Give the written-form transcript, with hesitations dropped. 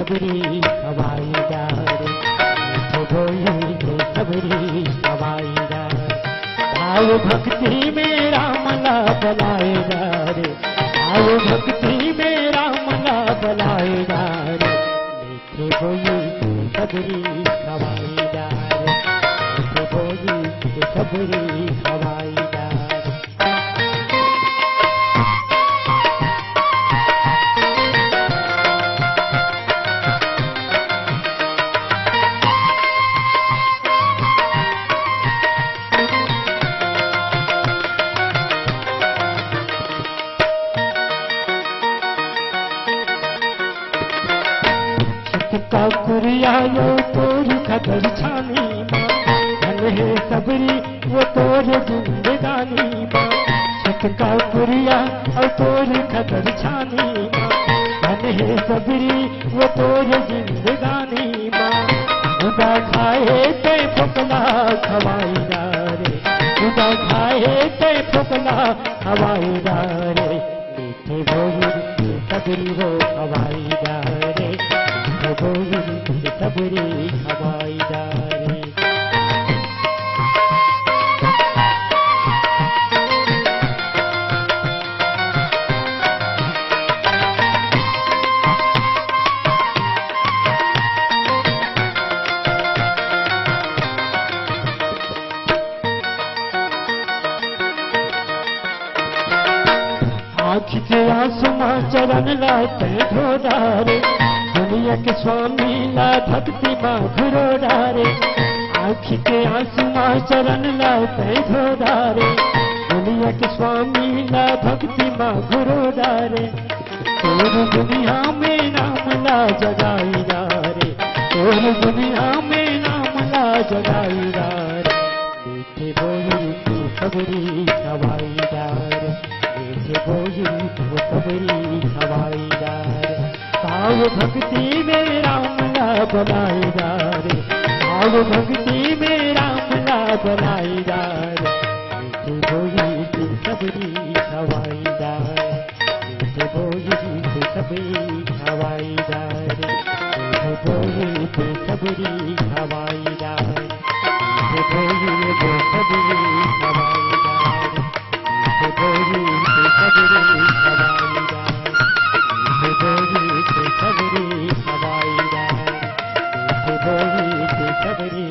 सबरी हवाईदार बोली के सबरी हवाईदार भाव भक्ति में रामला बलाएदार भाव भक्ति में रामला बलाएदार मीठे बोली के सबरी हवाईदार मीठे बोली के सबरी हवाईदार का कुरिया यो तोर खबर छानी धन है सबरी वो तोर जिंदगानी छत का कुरिया और तोर खबर छानी धन है सबरी वो तोर जिंदगानी खुदा खाए ते फुकला खवाईदार खुदा खाए ते फुकला खवाईदार मीठे बोल सबरी वो खवाईदार बोली सबरी हवाईदार आँख के आंसुमा चरण लाते ढोडारे दुनिया के स्वामी ला भक्ति माँ घुरो डारे आँख के आंसू माँ चरण लाते घोड़ारे दुनिया के स्वामी ला भक्ति माँ घुरो डारे तोर दुनिया में नाम ला जगाई डारे तोर दुनिया में नाम ला जगाई डारे मीठे बोली तू सबरी हवाई डार मीठे बोली तू सबरी हवाई डार भाव भक्ति में रामला बनाईदार भाव भक्ति में रामला बनाईदार मीठे बोली के सबरी हवाईदार मीठे बोली के सबरी हवाईदार मीठे बोली के सबरी हवाईदार मीठे बोली के सबरी हवाईदार मीठे बोली के सबरी हवाईदार बोली के सबरी हवाईदार बोली के सबरी